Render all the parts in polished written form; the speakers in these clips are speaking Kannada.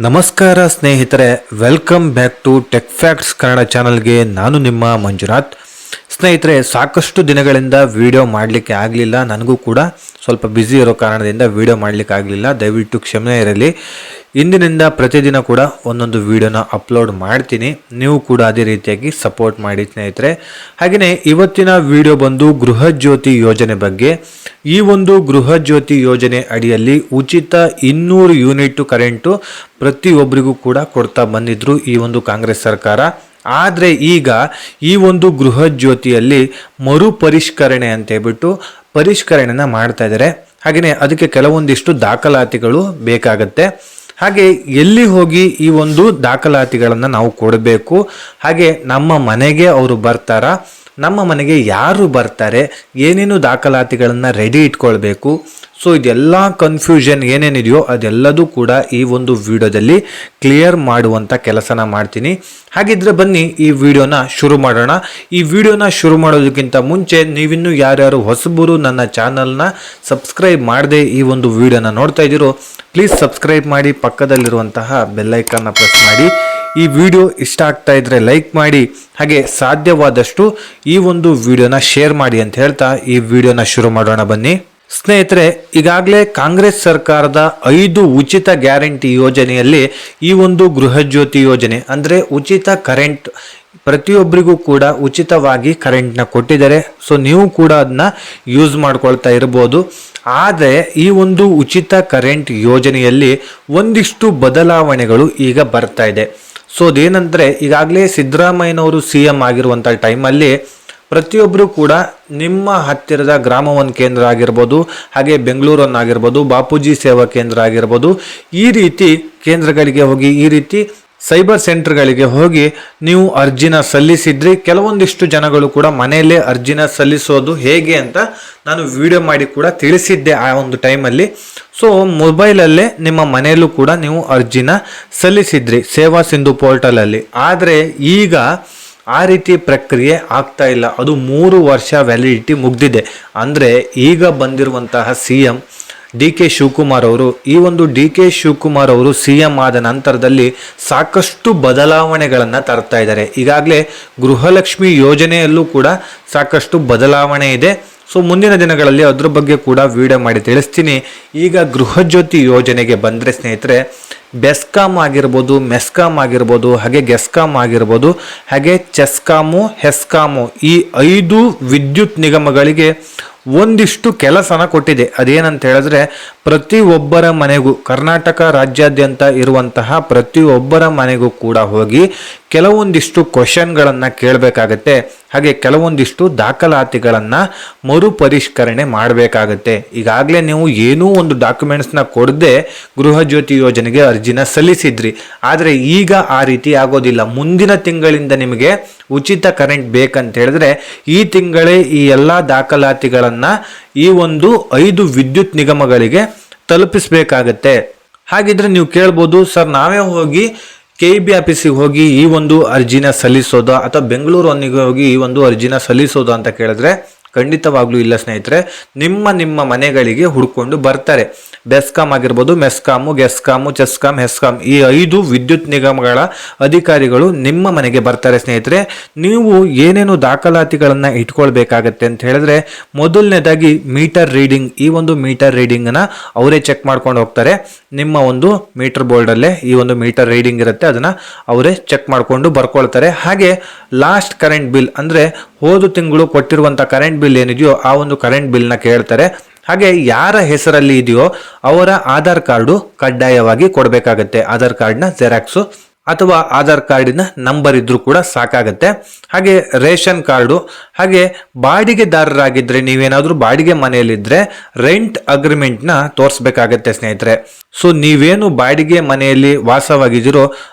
ನಮಸ್ಕಾರ ಸ್ನೇಹಿತರೆ, welcome back to tech facts Kannada ಚಾನಲ್ಗೆ. ನಾನು ನಿಮ್ಮ ಮಂಜುನಾಥ್. ಸ್ನೇಹಿತರೆ, ಸಾಕಷ್ಟು ದಿನಗಳಿಂದ ವಿಡಿಯೋ ಮಾಡಲಿಕ್ಕೆ ಆಗಲಿಲ್ಲ. ನನಗೂ ಕೂಡ ಸ್ವಲ್ಪ ಬ್ಯುಸಿ ಇರೋ ಕಾರಣದಿಂದ ವಿಡಿಯೋ ಮಾಡಲಿಕ್ಕೆ ಆಗಲಿಲ್ಲ. ದಯವಿಟ್ಟು ಕ್ಷಮೆ ಇರಲಿ. ಇಂದಿನಿಂದ ಪ್ರತಿದಿನ ಕೂಡ ಒಂದೊಂದು ವಿಡಿಯೋನ ಅಪ್ಲೋಡ್ ಮಾಡ್ತೀನಿ. ನೀವು ಕೂಡ ಅದೇ ರೀತಿಯಾಗಿ ಸಪೋರ್ಟ್ ಮಾಡಿ ಸ್ನೇಹಿತರೆ. ಹಾಗೆಯೇ ಇವತ್ತಿನ ವಿಡಿಯೋ ಬಂದು ಗೃಹ ಜ್ಯೋತಿ ಯೋಜನೆ ಬಗ್ಗೆ. ಈ ಒಂದು ಗೃಹ ಜ್ಯೋತಿ ಯೋಜನೆ ಅಡಿಯಲ್ಲಿ ಉಚಿತ 200 ಯೂನಿಟ್ ಕರೆಂಟು ಪ್ರತಿಯೊಬ್ಬರಿಗೂ ಕೂಡ ಕೊಡ್ತಾ ಬಂದಿದ್ರು ಈ ಒಂದು ಕಾಂಗ್ರೆಸ್ ಸರ್ಕಾರ. ಆದರೆ ಈಗ ಈ ಒಂದು ಗೃಹ ಜ್ಯೋತಿಯಲ್ಲಿ ಮರುಪರಿಷ್ಕರಣೆ ಅಂತ ಹೇಳ್ಬಿಟ್ಟು ಪರಿಷ್ಕರಣೆನ ಮಾಡ್ತಾ ಇದ್ದಾರೆ. ಹಾಗೆಯೇ ಅದಕ್ಕೆ ಕೆಲವೊಂದಿಷ್ಟು ದಾಖಲಾತಿಗಳು ಬೇಕಾಗತ್ತೆ. ಹಾಗೆ ಎಲ್ಲಿ ಹೋಗಿ ಈ ಒಂದು ದಾಖಲಾತಿಗಳನ್ನು ನಾವು ಕೊಡಬೇಕು, ಹಾಗೆ ನಮ್ಮ ಮನೆಗೆ ಅವರು ಬರ್ತಾರಾ, ನಮ್ಮ ಮನೆಗೆ ಯಾರು ಬರ್ತಾರೆ, ಏನೇನು ದಾಖಲಾತಿಗಳನ್ನು ರೆಡಿ ಇಟ್ಕೊಳ್ಬೇಕು. ಸೊ ಇದೆಲ್ಲ ಕನ್ಫ್ಯೂಷನ್ ಏನೇನಿದೆಯೋ ಅದೆಲ್ಲದೂ ಕೂಡ ಈ ಒಂದು ವಿಡಿಯೋದಲ್ಲಿ ಕ್ಲಿಯರ್ ಮಾಡುವಂಥ ಕೆಲಸನ ಮಾಡ್ತೀನಿ. ಹಾಗಿದ್ರೆ ಬನ್ನಿ ಈ ವಿಡಿಯೋನ ಶುರು ಮಾಡೋಣ. ಈ ವಿಡಿಯೋನ ಶುರು ಮಾಡೋದಕ್ಕಿಂತ ಮುಂಚೆ ನೀವಿನ್ನೂ ಯಾರ್ಯಾರು ಹೊಸಬರು ನನ್ನ ಚಾನಲ್ನ ಸಬ್ಸ್ಕ್ರೈಬ್ ಮಾಡದೆ ಈ ಒಂದು ವಿಡಿಯೋನ ನೋಡ್ತಾ ಇದ್ದೀರೋ, ಪ್ಲೀಸ್ ಸಬ್ಸ್ಕ್ರೈಬ್ ಮಾಡಿ, ಪಕ್ಕದಲ್ಲಿರುವಂತಹ ಬೆಲ್ಲೈಕನ್ನ ಪ್ರೆಸ್ ಮಾಡಿ. ಈ ವಿಡಿಯೋ ಇಷ್ಟ ಆಗ್ತಾ ಇದ್ರೆ ಲೈಕ್ ಮಾಡಿ, ಹಾಗೆ ಸಾಧ್ಯವಾದಷ್ಟು ಈ ಒಂದು ವಿಡಿಯೋನ ಶೇರ್ ಮಾಡಿ ಅಂತ ಹೇಳ್ತಾ ಈ ವಿಡಿಯೋನ ಶುರು ಮಾಡೋಣ ಬನ್ನಿ. ಸ್ನೇಹಿತರೆ, ಈಗಾಗಲೇ ಕಾಂಗ್ರೆಸ್ ಸರ್ಕಾರದ 5 ಉಚಿತ ಗ್ಯಾರಂಟಿ ಯೋಜನೆಯಲ್ಲಿ ಈ ಒಂದು ಗೃಹ ಜ್ಯೋತಿ ಯೋಜನೆ ಅಂದರೆ ಉಚಿತ ಕರೆಂಟ್ ಪ್ರತಿಯೊಬ್ಬರಿಗೂ ಕೂಡ ಉಚಿತವಾಗಿ ಕರೆಂಟ್ನ ಕೊಟ್ಟಿದ್ದಾರೆ. ಸೊ ನೀವು ಕೂಡ ಅದನ್ನ ಯೂಸ್ ಮಾಡ್ಕೊಳ್ತಾ ಇರ್ಬೋದು. ಆದರೆ ಈ ಒಂದು ಉಚಿತ ಕರೆಂಟ್ ಯೋಜನೆಯಲ್ಲಿ ಒಂದಿಷ್ಟು ಬದಲಾವಣೆಗಳು ಈಗ ಬರ್ತಾ ಇದೆ. ಸೊ ಅದೇನಂದರೆ, ಈಗಾಗಲೇ ಸಿದ್ದರಾಮಯ್ಯನವರು CM ಆಗಿರುವಂಥ ಟೈಮಲ್ಲಿ ಪ್ರತಿಯೊಬ್ಬರು ಕೂಡ ನಿಮ್ಮ ಹತ್ತಿರದ ಗ್ರಾಮ 1 ಕೇಂದ್ರ ಆಗಿರ್ಬೋದು, ಹಾಗೆ ಬೆಂಗಳೂರನ್ನಾಗಿರ್ಬೋದು, ಬಾಪೂಜಿ ಸೇವಾ ಕೇಂದ್ರ ಆಗಿರ್ಬೋದು, ಈ ರೀತಿ ಕೇಂದ್ರಗಳಿಗೆ ಹೋಗಿ, ಈ ರೀತಿ ಸೈಬರ್ ಸೆಂಟರ್ಗಳಿಗೆ ಹೋಗಿ ನೀವು ಅರ್ಜಿನ ಸಲ್ಲಿಸಿದ್ರಿ. ಕೆಲವೊಂದಿಷ್ಟು ಜನಗಳು ಕೂಡ ಮನೆಯಲ್ಲೇ ಅರ್ಜಿನ ಸಲ್ಲಿಸೋದು ಹೇಗೆ ಅಂತ ನಾನು ವಿಡಿಯೋ ಮಾಡಿ ಕೂಡ ತಿಳಿಸಿದ್ದೆ ಆ ಒಂದು ಟೈಮಲ್ಲಿ. ಸೊ ಮೊಬೈಲಲ್ಲೇ ನಿಮ್ಮ ಮನೆಯಲ್ಲೂ ಕೂಡ ನೀವು ಅರ್ಜಿನ ಸಲ್ಲಿಸಿದ್ರಿ ಸೇವಾ ಸಿಂಧು ಪೋರ್ಟಲಲ್ಲಿ. ಆದರೆ ಈಗ ಆ ರೀತಿ ಪ್ರಕ್ರಿಯೆ ಆಗ್ತಾ ಇಲ್ಲ. ಅದು 3 ವರ್ಷ ವ್ಯಾಲಿಡಿಟಿ ಮುಗ್ದಿದೆ. ಅಂದರೆ ಈಗ ಬಂದಿರುವಂತಹ CM DK ಶಿವಕುಮಾರ್ ಅವರು, ಈ ಒಂದು DK ಶಿವಕುಮಾರ್ ಅವರು CM ಆದ ನಂತರದಲ್ಲಿ ಸಾಕಷ್ಟು ಬದಲಾವಣೆಗಳನ್ನು ತರ್ತಾ ಇದ್ದಾರೆ. ಈಗಾಗಲೇ ಗೃಹಲಕ್ಷ್ಮಿ ಯೋಜನೆಯಲ್ಲೂ ಕೂಡ ಸಾಕಷ್ಟು ಬದಲಾವಣೆ ಇದೆ. ಸೊ ಮುಂದಿನ ದಿನಗಳಲ್ಲಿ ಅದ್ರ ಬಗ್ಗೆ ಕೂಡ ವಿಡಿಯೋ ಮಾಡಿ ತಿಳಿಸ್ತೀನಿ. ಈಗ ಗೃಹ ಜ್ಯೋತಿ ಯೋಜನೆಗೆ ಬಂದರೆ ಸ್ನೇಹಿತರೆ, ಬೆಸ್ಕಾಮ್ ಆಗಿರ್ಬೋದು, ಮೆಸ್ಕಾಮ್ ಆಗಿರ್ಬೋದು, ಹಾಗೆ ಗೆಸ್ಕಾಮ್ ಆಗಿರ್ಬೋದು, ಹಾಗೆ ಚೆಸ್ಕಾಮು, ಹೆಸ್ಕಾಮು, ಈ 5 ವಿದ್ಯುತ್ ನಿಗಮಗಳಿಗೆ ಒಂದಿಷ್ಟು ಕೆಲಸನ ಕೊಟ್ಟಿದೆ. ಅದೇನಂತ ಹೇಳಿದ್ರೆ, ಪ್ರತಿಯೊಬ್ಬರ ಮನೆಗೂ, ಕರ್ನಾಟಕ ರಾಜ್ಯಾದ್ಯಂತ ಇರುವಂತಹ ಪ್ರತಿಯೊಬ್ಬರ ಮನೆಗೂ ಕೂಡ ಹೋಗಿ ಕೆಲವೊಂದಿಷ್ಟು ಕ್ವಶನ್ಗಳನ್ನು ಕೇಳಬೇಕಾಗತ್ತೆ. ಹಾಗೆ ಕೆಲವೊಂದಿಷ್ಟು ದಾಖಲಾತಿಗಳನ್ನು ಮರುಪರಿಷ್ಕರಣೆ ಮಾಡಬೇಕಾಗತ್ತೆ. ಈಗಾಗಲೇ ನೀವು ಏನೂ ಒಂದು ಡಾಕ್ಯುಮೆಂಟ್ಸ್ನ ಕೊಡದೆ ಗೃಹ ಜ್ಯೋತಿ ಯೋಜನೆಗೆ ಅರ್ಜಿನ ಸಲ್ಲಿಸಿದ್ರಿ. ಆದರೆ ಈಗ ಆ ರೀತಿ ಆಗೋದಿಲ್ಲ. ಮುಂದಿನ ತಿಂಗಳಿಂದ ನಿಮಗೆ ಉಚಿತ ಕರೆಂಟ್ ಬೇಕಂತ ಹೇಳಿದ್ರೆ ಈ ತಿಂಗಳೇ ಈ ಎಲ್ಲ ದಾಖಲಾತಿಗಳನ್ನು ಈ ಒಂದು 5 ವಿದ್ಯುತ್ ನಿಗಮಗಳಿಗೆ ತಲುಪಿಸಬೇಕಾಗತ್ತೆ. ಹಾಗಿದ್ರೆ ನೀವು ಕೇಳ್ಬೋದು, ಸರ್ ನಾವೇ ಹೋಗಿ KEB ಆಫೀಸಿಗೆ ಹೋಗಿ ಈ ಒಂದು ಅರ್ಜಿನ ಸಲ್ಲಿಸೋದು, ಅಥವಾ ಬೆಂಗಳೂರು 1ಗೆ ಹೋಗಿ ಈ ಒಂದು ಅರ್ಜಿನ ಸಲ್ಲಿಸೋದು ಅಂತ ಕೇಳಿದ್ರೆ ಖಂಡಿತವಾಗ್ಲೂ ಇಲ್ಲ ಸ್ನೇಹಿತರೆ. ನಿಮ್ಮ ಮನೆಗಳಿಗೆ ಹುಡ್ಕೊಂಡು ಬರ್ತಾರೆ. ಬೆಸ್ಕಾಮ್ ಆಗಿರ್ಬೋದು, ಮೆಸ್ಕಾಮು, ಗೆಸ್ಕಾಮು, ಚೆಸ್ಕಾಮ್, ಹೆಸ್ಕಾಮ್, ಈ 5 ವಿದ್ಯುತ್ ನಿಗಮಗಳ ಅಧಿಕಾರಿಗಳು ನಿಮ್ಮ ಮನೆಗೆ ಬರ್ತಾರೆ ಸ್ನೇಹಿತರೆ. ನೀವು ಏನೇನು ದಾಖಲಾತಿಗಳನ್ನು ಇಟ್ಕೊಳ್ಬೇಕಾಗತ್ತೆ ಅಂತ ಹೇಳಿದ್ರೆ, ಮೊದಲನೇದಾಗಿ ಮೀಟರ್ ರೀಡಿಂಗ್. ಈ ಒಂದು ಮೀಟರ್ ರೀಡಿಂಗ್ನ ಅವರೇ ಚೆಕ್ ಮಾಡ್ಕೊಂಡು ಹೋಗ್ತಾರೆ. ನಿಮ್ಮ ಒಂದು ಮೀಟರ್ ಬೋರ್ಡಲ್ಲೇ ಈ ಒಂದು ಮೀಟರ್ ರೀಡಿಂಗ್ ಇರುತ್ತೆ, ಅದನ್ನು ಅವರೇ ಚೆಕ್ ಮಾಡಿಕೊಂಡು ಬರ್ಕೊಳ್ತಾರೆ. ಹಾಗೆ ಲಾಸ್ಟ್ ಕರೆಂಟ್ ಬಿಲ್ ಅಂದರೆ ಹೋದ ತಿಂಗಳು ಕೊಟ್ಟಿರುವಂಥ ಕರೆಂಟ್ ಬಿಲ್ ಏನಿದೆಯೋ ಆ ಒಂದು ಕರೆಂಟ್ ಬಿಲ್ನ ಕೇಳ್ತಾರೆ. ಹಾಗೆ ಯಾರ ಹೆಸರಲ್ಲಿ ಇದೆಯೋ ಅವರ ಆಧಾರ್ ಕಾರ್ಡು ಕಡ್ಡಾಯವಾಗಿ ಕೊಡಬೇಕಾಗತ್ತೆ. ಆಧಾರ್ ಕಾರ್ಡ್ನ ಜೆರಾಕ್ಸು ಅಥವಾ ಆಧಾರ್ ಕಾರ್ಡಿನ ನಂಬರ್ ಇದ್ರೂ ಕೂಡ ಸಾಕಾಗತ್ತೆ. ಹಾಗೆ ರೇಷನ್ ಕಾರ್ಡು, ಹಾಗೆ ಬಾಡಿಗೆದಾರರಾಗಿದ್ದರೆ, ನೀವೇನಾದರೂ ಬಾಡಿಗೆ ಮನೆಯಲ್ಲಿದ್ದರೆ ರೆಂಟ್ ಅಗ್ರಿಮೆಂಟ್ನ ತೋರಿಸ್ಬೇಕಾಗತ್ತೆ ಸ್ನೇಹಿತರೆ. ಸೊ ನೀವೇನು ಬಾಡಿಗೆ ಮನೆಯಲ್ಲಿ ವಾಸವಾಗಿದ್ದೀರೋ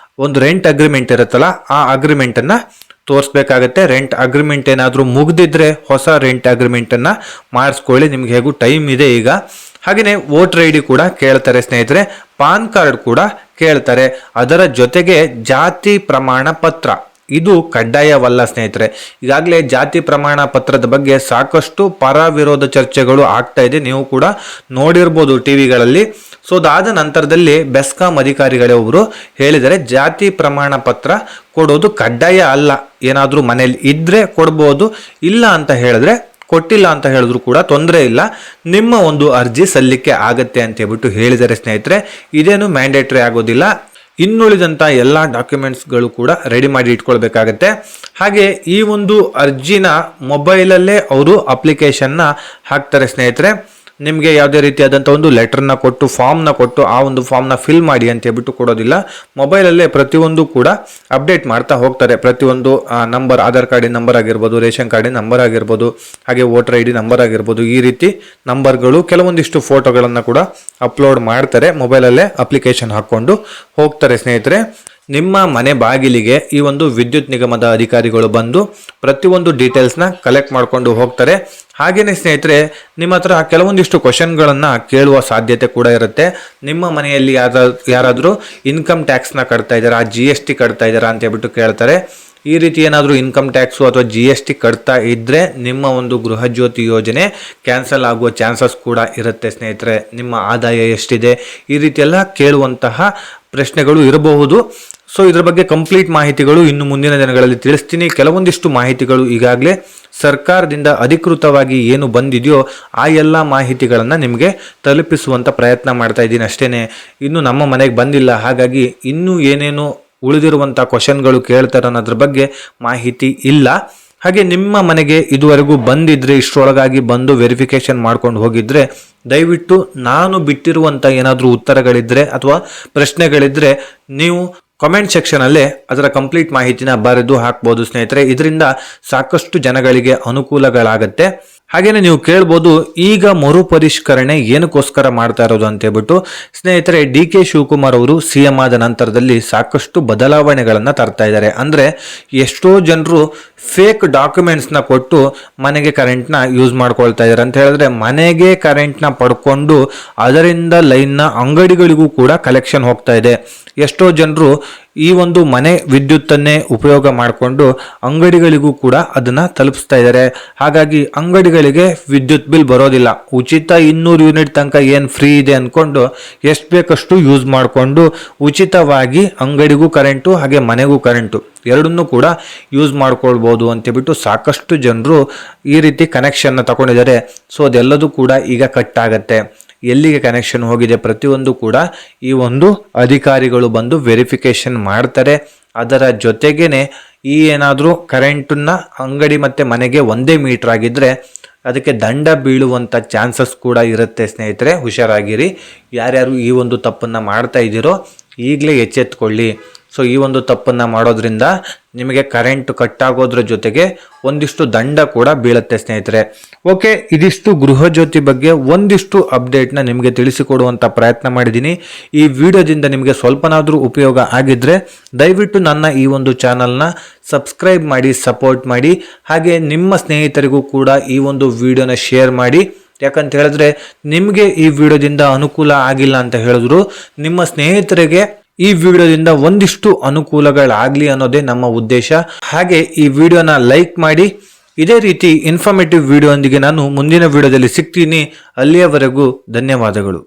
ಒಂದು ರೆಂಟ್ ಅಗ್ರಿಮೆಂಟ್ ಇರುತ್ತಲ್ಲ, ಆ ಅಗ್ರಿಮೆಂಟನ್ನು ತೋರಿಸ್ಬೇಕಾಗತ್ತೆ. ರೆಂಟ್ ಅಗ್ರಿಮೆಂಟ್ ಏನಾದರೂ ಮುಗ್ದಿದ್ರೆ ಹೊಸ ರೆಂಟ್ ಅಗ್ರಿಮೆಂಟನ್ನು ಮಾಡಿಸ್ಕೊಳ್ಳಿ, ನಿಮ್ಗೆ ಹೇಗೂ ಟೈಮ್ ಇದೆ ಈಗ. ಹಾಗೆಯೇ ವೋಟರ್ ID ಕೂಡ ಕೇಳ್ತಾರೆ ಸ್ನೇಹಿತರೆ, ಪಾನ್ ಕಾರ್ಡ್ ಕೂಡ ಕೇಳ್ತಾರೆ. ಅದರ ಜೊತೆಗೆ ಜಾತಿ ಪ್ರಮಾಣ ಪತ್ರ, ಇದು ಕಡ್ಡಾಯವಲ್ಲ ಸ್ನೇಹಿತರೆ. ಈಗಾಗಲೇ ಜಾತಿ ಪ್ರಮಾಣ ಪತ್ರದ ಬಗ್ಗೆ ಸಾಕಷ್ಟು ಪರ ವಿರೋಧ ಚರ್ಚೆಗಳು ಆಗ್ತಾ ಇದೆ, ನೀವು ಕೂಡ ನೋಡಿರ್ಬೋದು ಟಿವಿಗಳಲ್ಲಿ. ಸೊ ಅದಾದ ನಂತರದಲ್ಲಿ ಬೆಸ್ಕಾಂ ಅಧಿಕಾರಿಗಳೇ ಒಬ್ಬರು ಹೇಳಿದರೆ ಜಾತಿ ಪ್ರಮಾಣ ಪತ್ರ ಕೊಡೋದು ಕಡ್ಡಾಯ ಅಲ್ಲ, ಏನಾದರೂ ಮನೇಲಿ ಇದ್ರೆ ಕೊಡ್ಬೋದು, ಇಲ್ಲ ಅಂತ ಹೇಳಿದ್ರೆ ಕೊಟ್ಟಿಲ್ಲ ಅಂತ ಹೇಳಿದ್ರು ಕೂಡ ತೊಂದರೆ ಇಲ್ಲ, ನಿಮ್ಮ ಒಂದು ಅರ್ಜಿ ಸಲ್ಲಿಕೆ ಆಗತ್ತೆ ಅಂತ ಹೇಳ್ಬಿಟ್ಟು ಹೇಳಿದರೆ ಸ್ನೇಹಿತರೆ. ಇದೇನು ಮ್ಯಾಂಡೇಟರಿ ಆಗೋದಿಲ್ಲ, ಇನ್ನುಳಿದಂಥ ಎಲ್ಲ ಡಾಕ್ಯುಮೆಂಟ್ಸ್ಗಳು ಕೂಡ ರೆಡಿ ಮಾಡಿ ಇಟ್ಕೊಳ್ಬೇಕಾಗತ್ತೆ. ಹಾಗೆ ಈ ಒಂದು ಅರ್ಜಿನ ಮೊಬೈಲಲ್ಲೇ ಅವರು ಅಪ್ಲಿಕೇಶನ್ನ ಹಾಕ್ತಾರೆ ಸ್ನೇಹಿತರೆ. ನಿಮಗೆ ಯಾವುದೇ ರೀತಿಯಾದಂಥ ಒಂದು ಲೆಟರ್ನ ಕೊಟ್ಟು ಫಾರ್ಮ್ನ ಕೊಟ್ಟು ಆ ಒಂದು ಫಾರ್ಮ್ನ ಫಿಲ್ ಮಾಡಿ ಅಂತ ಹೇಳ್ಬಿಟ್ಟು ಕೊಡೋದಿಲ್ಲ. ಮೊಬೈಲಲ್ಲೇ ಪ್ರತಿಯೊಂದು ಕೂಡ ಅಪ್ಡೇಟ್ ಮಾಡ್ತಾ ಹೋಗ್ತಾರೆ. ಪ್ರತಿಯೊಂದು ನಂಬರ್, ಆಧಾರ್ ಕಾರ್ಡಿನ ನಂಬರ್ ಆಗಿರ್ಬೋದು, ರೇಷನ್ ಕಾರ್ಡಿನ ನಂಬರ್ ಆಗಿರ್ಬೋದು, ಹಾಗೆ ವೋಟರ್ ID ನಂಬರ್ ಆಗಿರ್ಬೋದು, ಈ ರೀತಿ ನಂಬರ್ಗಳು, ಕೆಲವೊಂದಿಷ್ಟು ಫೋಟೋಗಳನ್ನು ಕೂಡ ಅಪ್ಲೋಡ್ ಮಾಡ್ತಾರೆ. ಮೊಬೈಲಲ್ಲೇ ಅಪ್ಲಿಕೇಶನ್ ಹಾಕ್ಕೊಂಡು ಹೋಗ್ತಾರೆ ಸ್ನೇಹಿತರೆ. ನಿಮ್ಮ ಮನೆ ಬಾಗಿಲಿಗೆ ಈ ಒಂದು ವಿದ್ಯುತ್ ನಿಗಮದ ಅಧಿಕಾರಿಗಳು ಬಂದು ಪ್ರತಿಯೊಂದು ಡೀಟೇಲ್ಸ್ನ ಕಲೆಕ್ಟ್ ಮಾಡಿಕೊಂಡು ಹೋಗ್ತಾರೆ. ಹಾಗೆಯೇ ಸ್ನೇಹಿತರೆ, ನಿಮ್ಮ ಹತ್ರ ಕೆಲವೊಂದಿಷ್ಟು ಕ್ವಶನ್ಗಳನ್ನು ಕೇಳುವ ಸಾಧ್ಯತೆ ಕೂಡ ಇರುತ್ತೆ. ನಿಮ್ಮ ಮನೆಯಲ್ಲಿ ಯಾರಾದರೂ ಇನ್ಕಮ್ ಟ್ಯಾಕ್ಸ್ನ ಕಟ್ತಾ ಇದ್ದಾರಾ, GST ಕಟ್ತಾ ಇದ್ದಾರಾ ಅಂತ ಹೇಳ್ಬಿಟ್ಟು ಕೇಳ್ತಾರೆ. ಈ ರೀತಿ ಏನಾದರೂ ಇನ್ಕಮ್ ಟ್ಯಾಕ್ಸು ಅಥವಾ GST ಕಟ್ತಾ ಇದ್ದರೆ ನಿಮ್ಮ ಒಂದು ಗೃಹ ಜ್ಯೋತಿ ಯೋಜನೆ ಕ್ಯಾನ್ಸಲ್ ಆಗುವ ಚಾನ್ಸಸ್ ಕೂಡ ಇರುತ್ತೆ ಸ್ನೇಹಿತರೆ. ನಿಮ್ಮ ಆದಾಯ ಎಷ್ಟಿದೆ, ಈ ರೀತಿ ಎಲ್ಲ ಕೇಳುವಂತಹ ಪ್ರಶ್ನೆಗಳು ಇರಬಹುದು. ಸೊ ಇದ್ರ ಬಗ್ಗೆ ಕಂಪ್ಲೀಟ್ ಮಾಹಿತಿಗಳು ಇನ್ನು ಮುಂದಿನ ದಿನಗಳಲ್ಲಿ ತಿಳಿಸ್ತೀನಿ. ಕೆಲವೊಂದಿಷ್ಟು ಮಾಹಿತಿಗಳು ಈಗಾಗಲೇ ಸರ್ಕಾರದಿಂದ ಅಧಿಕೃತವಾಗಿ ಏನು ಬಂದಿದೆಯೋ ಆ ಎಲ್ಲ ಮಾಹಿತಿಗಳನ್ನು ನಿಮಗೆ ತಲುಪಿಸುವಂಥ ಪ್ರಯತ್ನ ಮಾಡ್ತಾ ಇದ್ದೀನಿ ಅಷ್ಟೇ. ಇನ್ನು ನಮ್ಮ ಮನೆಗೆ ಬಂದಿಲ್ಲ, ಹಾಗಾಗಿ ಇನ್ನೂ ಏನೇನು ಉಳಿದಿರುವಂಥ ಕ್ವಶನ್ಗಳು ಕೇಳ್ತಾರೆ ಅನ್ನೋದ್ರ ಬಗ್ಗೆ ಮಾಹಿತಿ ಇಲ್ಲ. ಹಾಗೆ ನಿಮ್ಮ ಮನೆಗೆ ಇದುವರೆಗೂ ಬಂದಿದ್ರೆ, ಇಷ್ಟರೊಳಗಾಗಿ ಬಂದು ವೆರಿಫಿಕೇಶನ್ ಮಾಡ್ಕೊಂಡು ಹೋಗಿದ್ರೆ, ದಯವಿಟ್ಟು ನಾನು ಬಿಟ್ಟಿರುವಂಥ ಏನಾದರೂ ಉತ್ತರಗಳಿದ್ದರೆ ಅಥವಾ ಪ್ರಶ್ನೆಗಳಿದ್ದರೆ ನೀವು ಕಾಮೆಂಟ್ ಸೆಕ್ಷನಲ್ಲೇ ಅದರ ಕಂಪ್ಲೀಟ್ ಮಾಹಿತಿನ ಬರೆದು ಹಾಕ್ಬೋದು ಸ್ನೇಹಿತರೆ. ಇದರಿಂದ ಸಾಕಷ್ಟು ಜನಗಳಿಗೆ ಅನುಕೂಲಗಳಾಗತ್ತೆ. ಹಾಗೇನೆ ನೀವು ಕೇಳ್ಬೋದು, ಈಗ ಮರುಪರಿಷ್ಕರಣೆ ಏನಕ್ಕೋಸ್ಕರ ಮಾಡ್ತಾ ಇರೋದು ಅಂತ ಹೇಳ್ಬಿಟ್ಟು. ಸ್ನೇಹಿತರೆ, DK ಶಿವಕುಮಾರ್ ಅವರು CM ಆದ ನಂತರದಲ್ಲಿ ಸಾಕಷ್ಟು ಬದಲಾವಣೆಗಳನ್ನು ತರ್ತಾ ಇದ್ದಾರೆ. ಅಂದರೆ ಎಷ್ಟೋ ಜನರು ಫೇಕ್ ಡಾಕ್ಯುಮೆಂಟ್ಸ್ನ ಕೊಟ್ಟು ಮನೆಗೆ ಕರೆಂಟ್ನ ಯೂಸ್ ಮಾಡ್ಕೊಳ್ತಾ ಇದ್ದಾರೆ. ಅಂತ ಹೇಳಿದ್ರೆ ಮನೆಗೆ ಕರೆಂಟ್ನ ಪಡ್ಕೊಂಡು ಅದರಿಂದ ಲೈನ್ನ ಅಂಗಡಿಗಳಿಗೂ ಕೂಡ ಕಲೆಕ್ಷನ್ ಹೋಗ್ತಾ ಇದೆ. ಎಷ್ಟೋ ಜನರು ಈ ಒಂದು ಮನೆ ವಿದ್ಯುತ್ತನ್ನೇ ಉಪಯೋಗ ಮಾಡಿಕೊಂಡು ಅಂಗಡಿಗಳಿಗೂ ಕೂಡ ಅದನ್ನು ತಲುಪಿಸ್ತಾ ಇದ್ದಾರೆ. ಹಾಗಾಗಿ ಅಂಗಡಿಗಳಿಗೆ ವಿದ್ಯುತ್ ಬಿಲ್ ಬರೋದಿಲ್ಲ. ಉಚಿತ 200 ಯೂನಿಟ್ ತನಕ ಏನು ಫ್ರೀ ಇದೆ ಅಂದ್ಕೊಂಡು ಎಷ್ಟು ಬೇಕಷ್ಟು ಯೂಸ್ ಮಾಡಿಕೊಂಡು ಉಚಿತವಾಗಿ ಅಂಗಡಿಗೂ ಕರೆಂಟು ಹಾಗೆ ಮನೆಗೂ ಕರೆಂಟು ಎರಡನ್ನೂ ಕೂಡ ಯೂಸ್ ಮಾಡ್ಕೊಳ್ಬೋದು ಅಂತೇಳ್ಬಿಟ್ಟು ಸಾಕಷ್ಟು ಜನರು ಈ ರೀತಿ ಕನೆಕ್ಷನ್ನ ತಗೊಂಡಿದ್ದಾರೆ. ಸೊ ಅದೆಲ್ಲದೂ ಕೂಡ ಈಗ ಕಟ್ ಆಗತ್ತೆ. ಎಲ್ಲಿಗೆ ಕನೆಕ್ಷನ್ ಹೋಗಿದೆ ಪ್ರತಿಯೊಂದು ಕೂಡ ಈ ಒಂದು ಅಧಿಕಾರಿಗಳು ಬಂದು ವೆರಿಫಿಕೇಶನ್ ಮಾಡ್ತಾರೆ. ಅದರ ಜೊತೆಗೇನೆ ಈ ಏನಾದರೂ ಕರೆಂಟನ್ನ ಅಂಗಡಿ ಮತ್ತು ಮನೆಗೆ ಒಂದೇ ಮೀಟರ್ ಆಗಿದ್ದರೆ ಅದಕ್ಕೆ ದಂಡ ಬೀಳುವಂಥ ಚಾನ್ಸಸ್ ಕೂಡ ಇರುತ್ತೆ ಸ್ನೇಹಿತರೆ. ಹುಷಾರಾಗಿರಿ. ಯಾರ್ಯಾರು ಈ ಒಂದು ತಪ್ಪನ್ನು ಮಾಡ್ತಾ ಇದ್ದೀರೋ ಈಗಲೇ ಎಚ್ಚೆತ್ಕೊಳ್ಳಿ. ಸೊ ಈ ಒಂದು ತಪ್ಪನ್ನು ಮಾಡೋದ್ರಿಂದ ನಿಮಗೆ ಕರೆಂಟ್ ಕಟ್ಟಾಗೋದ್ರ ಜೊತೆಗೆ ಒಂದಿಷ್ಟು ದಂಡ ಕೂಡ ಬೀಳುತ್ತೆ ಸ್ನೇಹಿತರೆ. ಓಕೆ, ಇದಿಷ್ಟು ಗೃಹ ಜ್ಯೋತಿ ಬಗ್ಗೆ ಒಂದಿಷ್ಟು ಅಪ್ಡೇಟ್ನ ನಿಮಗೆ ತಿಳಿಸಿಕೊಡುವಂಥ ಪ್ರಯತ್ನ ಮಾಡಿದ್ದೀನಿ. ಈ ವಿಡಿಯೋದಿಂದ ನಿಮಗೆ ಸ್ವಲ್ಪನಾದರೂ ಉಪಯೋಗ ಆಗಿದ್ದರೆ ದಯವಿಟ್ಟು ನನ್ನ ಈ ಒಂದು ಚಾನಲ್ನ ಸಬ್ಸ್ಕ್ರೈಬ್ ಮಾಡಿ, ಸಪೋರ್ಟ್ ಮಾಡಿ. ಹಾಗೆ ನಿಮ್ಮ ಸ್ನೇಹಿತರಿಗೂ ಕೂಡ ಈ ಒಂದು ವಿಡಿಯೋನ ಶೇರ್ ಮಾಡಿ. ಯಾಕಂತ ಹೇಳಿದ್ರೆ ನಿಮಗೆ ಈ ವಿಡಿಯೋದಿಂದ ಅನುಕೂಲ ಆಗಿಲ್ಲ ಅಂತ ಹೇಳಿದ್ರು ನಿಮ್ಮ ಸ್ನೇಹಿತರಿಗೆ ಈ ವಿಡಿಯೋದಿಂದ ಒಂದಿಷ್ಟು ಅನುಕೂಲಗಳಾಗಲಿ ಅನ್ನೋದೇ ನಮ್ಮ ಉದ್ದೇಶ. ಹಾಗೆ ಈ ವಿಡಿಯೋನ ಲೈಕ್ ಮಾಡಿ. ಇದೇ ರೀತಿ ಇನ್ಫಾರ್ಮೇಟಿವ್ ವಿಡಿಯೋ ಒಂದಿಗೆ ನಾನು ಮುಂದಿನ ವಿಡಿಯೋದಲ್ಲಿ ಸಿಗ್ತೀನಿ. ಅಲ್ಲಿಯವರೆಗೂ ಧನ್ಯವಾದಗಳು.